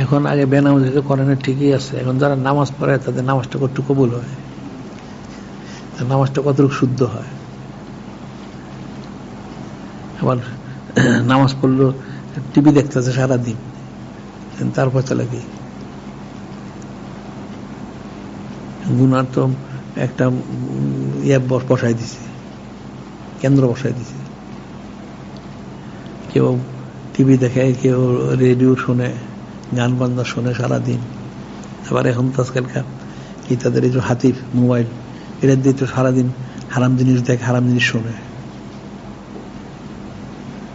এখন আগে বেনামাজি করে না, ঠিকই আছে। এখন যারা নামাজ পড়ে তাদের নামাজটা কতটুকু কবুল হয়, নামাজটা কতটুকু শুদ্ধ হয়। আবার নামাজ পড়লো টিভি দেখতেছে সারাদিন, তারপর চলে কি গুনার তো একটা ইয়ে বসাই দিছে, কেন্দ্র বসাই দিছে। কেউ টিভি দেখে, কেউ রেডিও শুনে, গান বাজনা শুনে সারাদিন। আবার এখন তো আজকালকার কি তাদের এই যে হাতিফ মোবাইল, এটা দিয়ে তো সারাদিন হারাম জিনিস দেখে, হারাম জিনিস শোনে।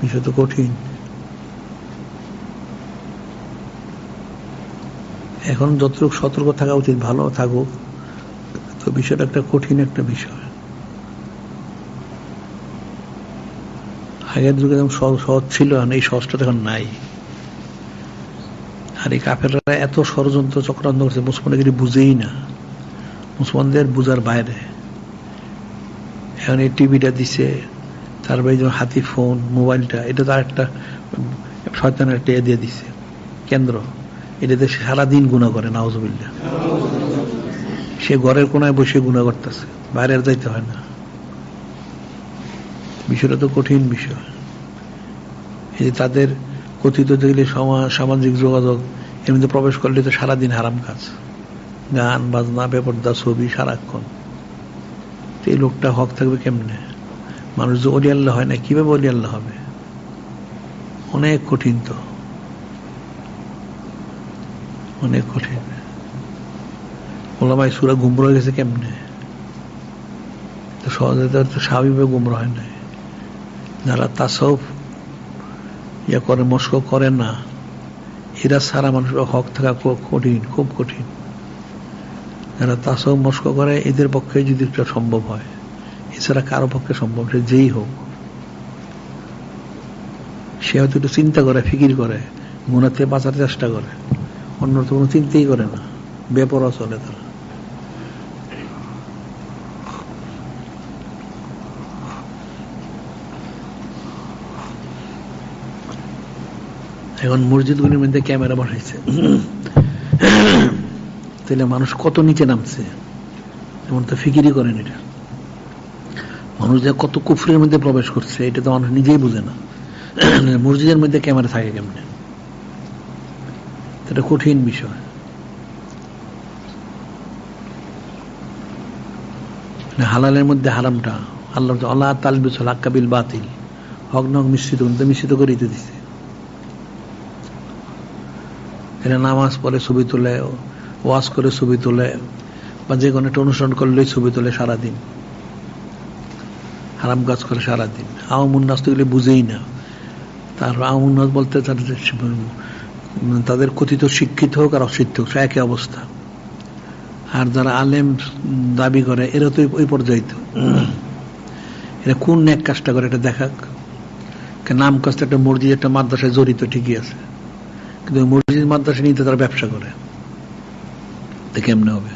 বিষয় তো কঠিন। এখন যতটুকু সতর্ক থাকা উচিত, ভালো থাকুক, তো বিষয়টা একটা কঠিন একটা বিষয়। আগের যুগে যেমন সহজ ছিল, এই সহজটা এখন নাই। আর এই কাফেররা এত ষড়যন্ত্র চক্রান্ত করছে, মুসলমানদের বুঝেই না, মুসলমানদের বুঝার বাইরে। এখন এই টিভিটা দিছে, তারপরে এই যে হাতি ফোন, মোবাইলটা, এটা তার একটা শয়তানের একটা দিয়ে দিছে কেন্দ্র। এটাতে সারাদিন গুনাহ করে, নাউজুবিল্লাহ। সে ঘরের কোনায় বসে গুনাহ করতেছে, বাইরে আর যাইতে হয় না। বিষয়টা তো কঠিন বিষয়। এই যে তাদের কথিত যেগুলি সামাজিক যোগাযোগ, এর মধ্যে প্রবেশ করলে তো সারাদিন হারাম কাজ, গান বাজনা, বেপরদা ছবি সারাক্ষণ। এই লোকটা হক থাকবে কেমনে? মানুষ যে ওলি আল্লাহ হয় না, কিভাবে ওলি আল্লাহ হবে? অনেক কঠিন, তো অনেক কঠিন। ওলামায়ে সূরা গুমরা হয়ে গেছে কেমনে? তো সহজে তো স্বাভাবিকভাবে গুমরা হয় না। যারা তাসাউফ ইয়া করে, মস্ক করে না, এরা সারা মানুষের হক থাকা কঠিন, খুব কঠিন। যারা তাসাউফ মস্ক করে, এদের পক্ষে যদি এটা সম্ভব হয়, এছাড়া কারো পক্ষে সম্ভব, সে যেই হোক। সে হয়তো একটু চিন্তা করে, ফিকির করে, গুনাহ থেকে বাঁচার চেষ্টা করে, অন্য তো কোনো চিন্তাই করে না, বেপরোয়া চলে তারা। এখন মসজিদগুলির মধ্যে ক্যামেরা বসাইছে, তাহলে মানুষ কত নিচে নামছে, এমন তো ফিকিরই করেন। এটা মানুষ যে কত কুফরের মধ্যে প্রবেশ করছে, এটা তো মানুষ নিজেই বুঝে না। মসজিদের মধ্যে ক্যামেরা থাকে কেমনে? এটা কঠিন বিষয়। হালালের মধ্যে হারামটা আল্লাহ আল্লাহ তালবিসুল হাক্কা বিল বাতিল, হক নক মিশ্রিত করে দিতে। এটা নামাজ পড়ে ছবি তোলে, ওয়াজ করে ছবি তোলে, বা যে কোনো একটা অনুষ্ঠান করলেই ছবি তোলে সারাদিন, হারাম কাজ করে সারাদিন। আওয়ামুন্নাস তো এগুলো বুঝেই না। তার আওয়ামুন্নাস বলতে তাদের কথিত শিক্ষিত হোক আর অশিক্ষিত হোক, একই অবস্থা। আর যারা আলেম দাবি করে, এরা তো ওই পর্যায়ে। তো এরা কোন ন্যাক কাজটা করে এটা দেখাক। নাম কাজটা একটা মসজিদ, একটা মাদ্রাসায় জড়িত, ঠিকই আছে, কিন্তু মসজিদ মাদ্রাসা নিতে তারা ব্যবসা করে, কেমনে হবে?